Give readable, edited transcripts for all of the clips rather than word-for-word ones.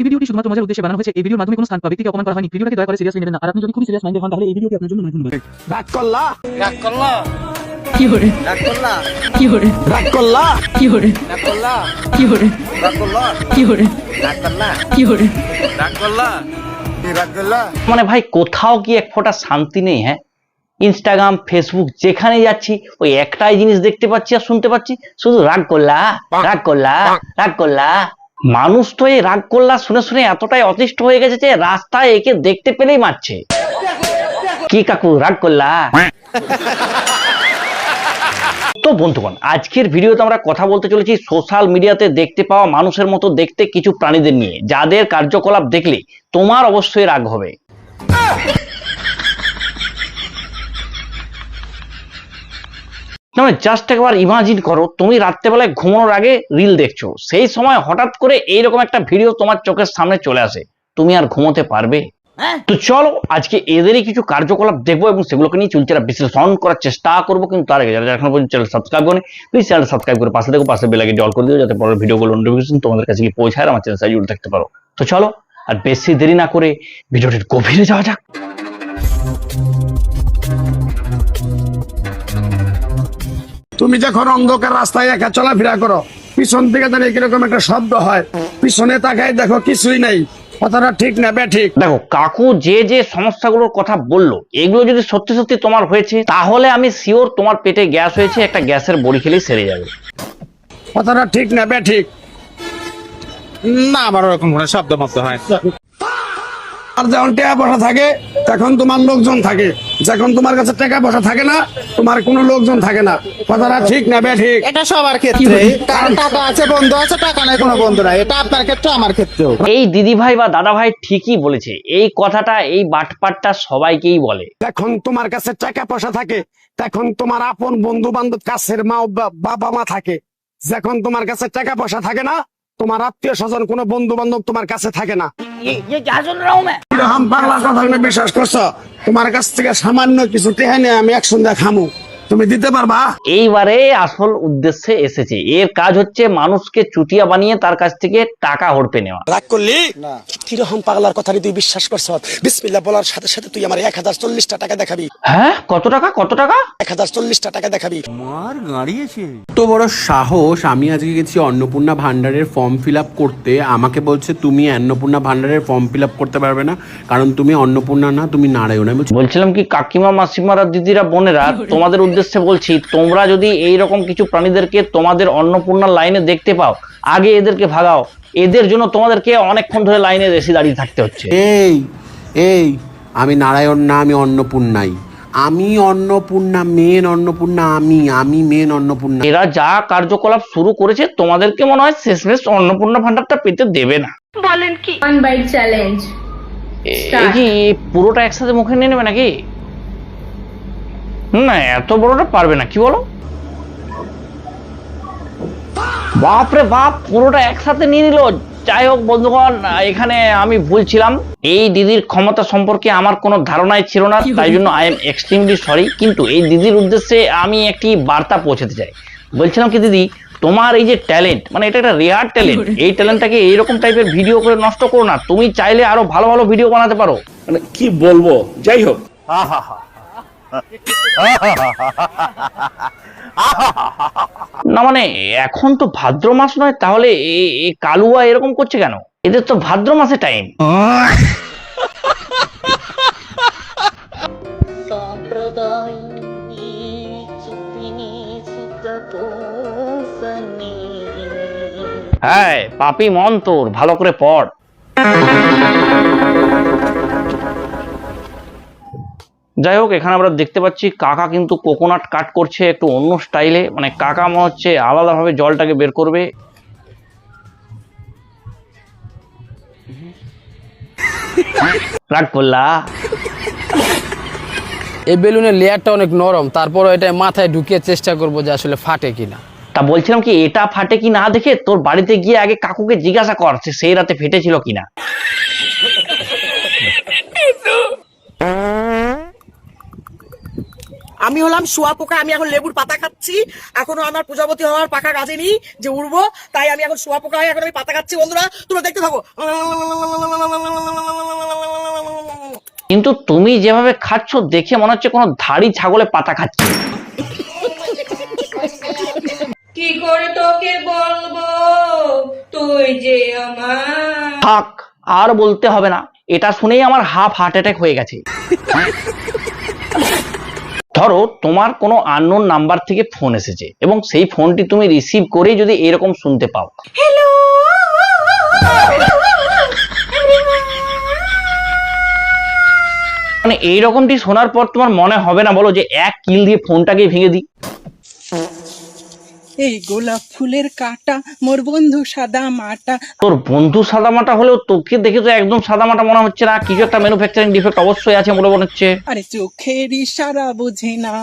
ভিডিওটি শুধুমাত্র মজার উদ্দেশ্যে বানানো হয়েছে। এই ভিডিওর মাধ্যমে কোনো স্থান বা ব্যক্তিকে অপমান করা হয়নি। ভিডিওটাকে দয়া করে সিরিয়াসলি নেবেন না। আর আপনি যদি খুবই সিরিয়াস মাইন্ডেড হন তাহলে এই ভিডিওটি আপনার জন্য নয়। ধন্যবাদ। রাগ করলা রাগ করলা কি হরে রাগ করলা কি হরে রাগ করলা কি হরে রাগ করলা কি হরে রাগ করলা কি হরে রাগ করলা কি হরে রাগ করলা কি রাগ করলা। মানে ভাই কোথাও কি এক ফোঁটা শান্তি নেই? হ্যাঁ, ইনস্টাগ্রাম ফেসবুক যেখানে যাচ্ছি ওই একটাই জিনিস দেখতে পাচ্ছি আর শুনতে পাচ্ছি, শুধু রাগ করলা রাগ করলা রাগ করলা। মানুষ তো এই রাগ করলা শুনে শুনে এতটাই অতিষ্ঠ হয়ে গেছে যে রাস্তায় একে দেখতে পেলেই মারছে। কি কাকু রাগ করলা? তো বন্ধুগণ, আজকের ভিডিওতে আমরা কথা বলতে চলেছি সোশ্যাল মিডিয়াতে দেখতে পাওয়া মানুষের মতো দেখতে কিছু প্রাণীদের নিয়ে, যাদের কার্যকলাপ দেখলে তোমার অবশ্যই রাগ হবে। জাস্ট একবার ইমাজিন করো, তুমি রাত্রেবেলায় ঘুমানোর আগে রিল দেখছো, সেই সময় হঠাৎ করে এইরকম একটা ভিডিও তোমার চোখের সামনে চলে আসে, তুমি আর ঘুমোতে পারবে? তো চলো আজকে এদেরই কিছু কার্যকলাপ দেখবো এবং সেগুলোকে নিয়ে চুলচেরা বিশ্লেষণ করার চেষ্টা করবো। কিন্তু তার আগে যারা এখন পর্যন্ত চ্যানেল সাবস্ক্রাইব করেনি, প্লিজ চ্যানেল সাবস্ক্রাইব করে পাশে দেখো, পাশে বেল আইকনটি অল করে দিও, যাতে পরের ভিডিওগুলো নোটিফিকেশন তোমাদের কাছে গিয়ে পৌঁছায় আর আমার চ্যানেল সাথে জুড়ে থাকতে পারো। তো চলো আর বেশি দেরি না করে ভিডিওটির গভীরে যাওয়া যাক। তুমি যখন অন্ধকার রাস্তায় একা চলাফেরা করো, পিছন থেকে দাঁড়িয়ে কিরকম একটা শব্দ হয়, পিছনে তাকায় দেখো কিছুই নাই, কথাটা ঠিক না ঠিক? দেখো কাকু যে যে সমস্যাগুলোর কথা বললো, এগুলো যদি সত্যি সত্যি তোমার হয়েছে তাহলে আমি শিওর তোমার পেটে গ্যাস হয়েছে, একটা গ্যাসের বড়ি খেলেই সেরে যাবে। কথাটা ঠিক না ঠিক? না, আমার ওরকম কোনো শব্দ মতো হয়। আর যখন টাকা পয়সা থাকে তখন তোমার লোকজন থাকে, যখন তোমার কাছে টাকা পয়সা থাকে না তোমার কোনো লোকজন থাকে না। কথাটা ঠিক না ঠিক? এটা সবার ক্ষেত্রে, কারণ টাকা আছে বন্ধু আছে, টাকা নাই কোনো বন্ধু নাই। এটা আপনার ক্ষেত্রে আমার ক্ষেত্রেও। এই দিদি ভাই বা দাদা ভাই ঠিকই বলেছে, এই কথাটা এই বাটপাটটা সবাইকেই বলে। যখন তোমার কাছে টাকা পয়সা থাকে তখন তোমার আপন বন্ধু বান্ধব, কাছের মা বাবা মা থাকে। যখন তোমার কাছে টাকা পয়সা থাকে না তোমার আত্মীয় স্বজন কোনো বন্ধু বান্ধব তোমার কাছে থাকে না। এরকম বাংলা কথা তুমি বিশ্বাস করছো? তোমার কাছ থেকে সামান্য কিছু টেহা নিয়ে আমি একসঙ্গে খামু, তুমি দিতে পারবা? এইবারে আসল উদ্দেশ্যে এসেছে। এর কাজ হচ্ছে মানুষকে চুটিয়া বানিয়ে তার কাছ থেকে টাকা হড়পে নেওয়া। রাগ করলি না? কিরকম পাগলার কথা তুই বিশ্বাস করছ? বিসমিল্লাহ বলার সাথে সাথে তুই আমার 1040টা টাকা দেখাবি। হ্যাঁ, কত টাকা? কত টাকা? 1040টা টাকা দেখাবি। তো বড় সাহস! আমি আজকে গেছি অন্নপূর্ণা ভান্ডারের ফর্ম ফিল আপ করতে, আমাকে বলছে তুমি অন্নপূর্ণা ভান্ডারের ফর্ম ফিল আপ করতে পারবে না, কারণ তুমি অন্নপূর্ণা না, তুমি নারায়ণ। আমি বলছিলাম কি কাকিমা মাসিমারা দিদিরা বোনেরা, তোমাদের উদ্দেশ্যে বলছি, তোমরা যদি এইরকম কিছু প্রাণীদেরকে তোমাদের অন্নপূর্ণা লাইনে দেখতে পাও, আগে এদেরকে ভাগাও। এদের জন্য তোমাদেরকে অনেকক্ষণ ধরে লাইনে এসে দাঁড়িয়ে থাকতে হচ্ছে। এই এই আমি নারায়ণ না, আমি অন্নপূর্ণাই। আমি অন্নপূর্ণা, মেন অন্নপূর্ণা আমি মেন অন্নপূর্ণা। এরা যা কার্যকলাপ শুরু করেছে, তোমাদেরকে মনে হয় শেষমেশ অন্নপূর্ণা ভান্ডারটা পেতে দেবে না। বলেন কি? 1 বাইট চ্যালেঞ্জ এই কি পুরোটা একসাথে মুখে নিয়ে নেবে নাকি? না, এত বড়টা পারবে না, কি বলো? বাপরে বাপ, পুরোটা একসাথে নিয়ে নিল। যাই হোক বন্ধুগণ, এখানে আমি ভুলছিলাম। এই দিদির ক্ষমতা সম্পর্কে আমার কোনো ধারণাই ছিল না, তাই জন্য আই এম এক্সট্রিমলি সরি। কিন্তু এই দিদির উদ্দেশ্যে আমি একটি বার্তা পৌঁছাতে চাই। বলছিলাম কি দিদি, তোমার এই যে ট্যালেন্ট, মানে এটা একটা রেয়ার ট্যালেন্ট, এই ট্যালেন্টটাকে এইরকম টাইপের ভিডিও করে নষ্ট করো না। তুমি চাইলে আরো ভালো ভালো ভিডিও বানাতে পারো। মানে কি বলবো, যাই হোক। না মানে এখন তো ভাদ্র মাস নয়, তাহলে এই কালুয়া এরকম করছে কেন? এদের তো ভাদ্র মাসে টাইম। হ্যাঁ পাপি মন তোর, ভালো করে পড়। যাই হোক, এখানে আমরা দেখতে পাচ্ছি কাকা কিন্তু কোকোনাট কাট করছে একটু অন্য স্টাইলে। মানে কাকা মনে হচ্ছে আলাদাভাবে জলটাকে বের করবে। রাগ করলা? এই বেলুনের লেয়ারটা অনেক নরম, তারপর এটা মাথায় ঢুকিয়ে চেষ্টা করবো যে আসলে ফাটে কিনা। তা বলছিলাম কি, এটা ফাটে কি না দেখে তোর বাড়িতে গিয়ে আগে কাকুকে জিজ্ঞাসা কর সেই রাতে ফেটেছিল কিনা। আমি হলাম শুয়াপোকা, আমি এখন লেবুর পাতা খাচ্ছি, এখনো আমার প্রজাপতি হওয়ার পাকা গাছেনি যে উড়বো, তাই আমি এখন শুয়াপোকা হয়ে এখন আমি পাতা খাচ্ছি। বন্ধুরা তোমরা দেখতে থাকো। কিন্তু তুমি যেভাবে খাচ্ছ দেখে মনে হচ্ছে কোনো ধাড়ি ছাগলে পাতা খাচ্ছে। কি করে তোকে বলবো তুই যে আমার। থাক, আর বলতে হবে না, এটা শুনেই আমার হার্ট অ্যাটাক হয়ে গেছে। ধরো তোমার কোনো আননোন নাম্বার থেকে ফোন এসেছে এবং সেই ফোনটি তুমি রিসিভ করে যদি এরকম শুনতে পাও, হ্যালো, মানে এইরকমটি শোনার পর তোমার মনে হবে না বলো যে এক কিল দিয়ে ফোনটাকে ভেঙে দিই? এই গোলাপ ফুলের কাটা মোর বন্ধু সাদা মাটা। তোর বন্ধু সাদামাটা হলেও তোকে দেখে তো একদম সাদামাটা মনে হচ্ছে না, কিছু একটা ম্যানুফ্যাকচারিং ডিফেক্ট অবশ্যই আছে বলে মনে হচ্ছে। আরে চোখের ইশারা বুঝি না,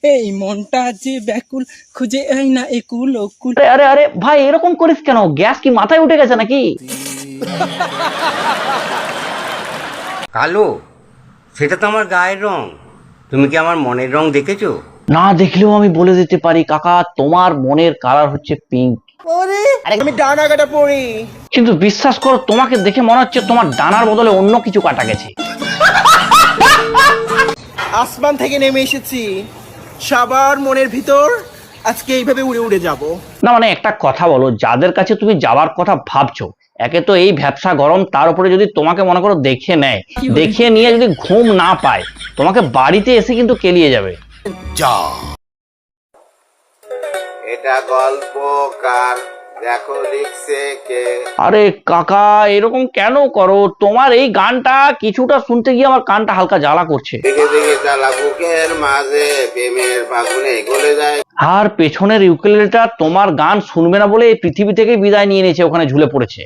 এই মনটা যে ব্যাকুল খুঁজে আই না একুল ওকুল। আরে আরে আরে ভাই, এরকম করিস কেন? গ্যাস কি মাথায় উঠে গেছে নাকি? কালো, সেটা তো আমার গায়ের রং। তুমি কি আমার মনের রং দেখেছো? না দেখলেও আমি বলে দিতে পারি কাকা, তোমার মনের কালার হচ্ছে পিঙ্ক। আমি ডানা কাটা পড়ি। কিন্তু বিশ্বাস করো, তোমাকে দেখে মনে হচ্ছে তোমার ডানার বদলে অন্য কিছু কাটা গেছে। আসমান থেকে নেমে এসেছি, সবার মনের ভিতর আজকে এইভাবে উড়ে উড়ে যাব। না মানে একটা কথা বলো, যাদের কাছে তুমি যাওয়ার কথা ভাবছো, একে তো এই ব্যবসা গরম, তার উপরে যদি তোমাকে মনে করো দেখে নেয়, দেখে নিয়ে যদি ঘুম না পায়, তোমাকে বাড়িতে এসে কিন্তু কেলিয়ে যাবে। এটা গল্পকার, দেখো লিখছে কে। আরে কাকা, এরকম কেন করো? তোমার এই গানটা কিছুটা শুনতে গিয়ে আমার কানটা হালকা জ্বালা করছে। দেখে দেখে জ্বালা বুকের মাঝে প্রেমের ফাগুনে গলে যায়। আর পেছনের ইউকেলেলেটা তোমার গান শুনবে না বলে এই পৃথিবী থেকে বিদায় নিয়ে নিয়েছে, ওখানে ঝুলে পড়েছে।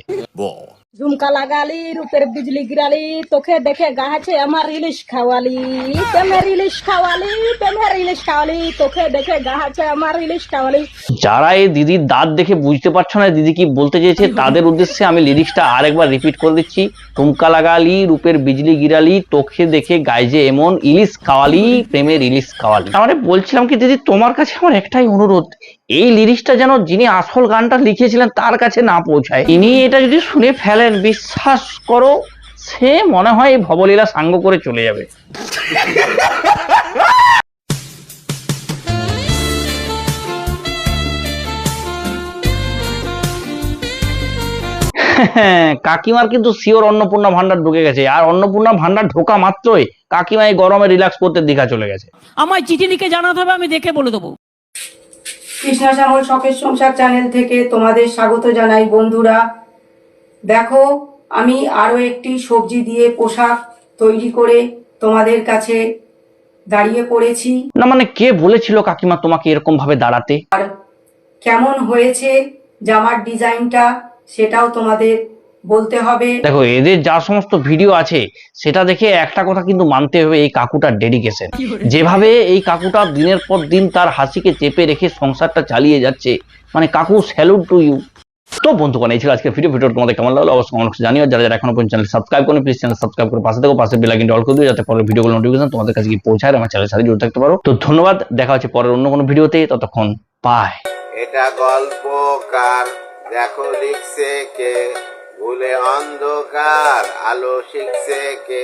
ঝুমকা লাগালি, রূপের বিজলি গিরালি, তোকে দেখে গাছে আমার ইলিশ খাওয়ালি, প্রেমের ইলিশ খাওয়ালি, প্রেমের ইলিশ খাওয়ালি, তোকে দেখে গাছে আমার ইলিশ খাওয়ালি। যারা এই দিদির দাঁত দেখে বুঝতে পারছো না দিদি কি বলতে চেয়েছে, তাদের উদ্দেশ্যে আমি লিরিক্সটা আরেকবার রিপিট করে দিচ্ছি। টুমকা লাগালি, রূপের বিজলি গিরালি, তোকে দেখে গাইজে এমন ইলিশ খাওয়ালি, প্রেমের ইলিশ খাওয়ালি। মানে বলছিলাম কি দিদি, তোমার কাছে আমার একটাই অনুরোধ, এই লিরিক্সটা যেন যিনি আসল গানটা লিখেছিলেন তার কাছে না পৌঁছায়। ইনি এটা যদি শুনে ফেলেন, বিশ্বাস করো সে মনে হয় এই ভবলীলা সাঙ্গ করে চলে যাবে। কাকিমার কিন্তু শিওর অন্নপূর্ণা ভান্ডার ঢুকে গেছে, আর অন্নপূর্ণা ভান্ডার ঢোকা মাত্রই কাকিমা এই গরমে রিল্যাক্স করতে দীঘা চলে গেছে। আমায় চিঠি লিখে জানাতে হবে, আমি দেখে বলে দেবো। কৃষ্ণা শ্যামল শখের সংসার চ্যানেল থেকে তোমাদের স্বাগত জানাই। বন্ধুরা দেখো, আমি আরো একটি সবজি দিয়ে পোশাক তৈরি করে তোমাদের কাছে দাঁড়িয়ে পড়েছি। না মানে কে বলেছিল কাকিমা তোমাকে এরকম ভাবে দাঁড়াতে? আর কেমন হয়েছে জামার ডিজাইনটা সেটাও তোমাদের বলতে হবে। দেখো, এদের যা সমস্ত ভিডিও আছে সেটা দেখে একটা কথা কিন্তু মানতে হবে, এই কাকুটার ডেডিকেশন। যেভাবে এই কাকুটা দিনের পর দিন তার হাসিকে চেপে রেখে সংসারটা চালিয়ে যাচ্ছে, মানে কাকু স্যালুট টু ইউ। তো বন্ধুগণ, এই ছিল আজকে ভিডিও তোমাদের কেমন লাগলো অবশ্যই কমেন্ট বক্সে জানিও। যারা যারা এখনো পর্যন্ত চ্যানেল সাবস্ক্রাইব করেন, প্লিজ চ্যানেল সাবস্ক্রাইব করে পাশে থেকো, পাশে বেল আইকনটি অল করে দিও, যাতে পরের ভিডিওগুলো নোটিফিকেশন তোমাদের কাছে গিয়ে পৌঁছায়, আমার চ্যানেলের সাথে জুড়ে থাকতে পারো। তো ধন্যবাদ, দেখা হচ্ছে পরের অন্য কোনো ভিডিওতে, ততক্ষণ বাই। এটা গল্পকার, দেখো লিখছে কে, ভুলে অন্ধকার আলো শিখছে কে।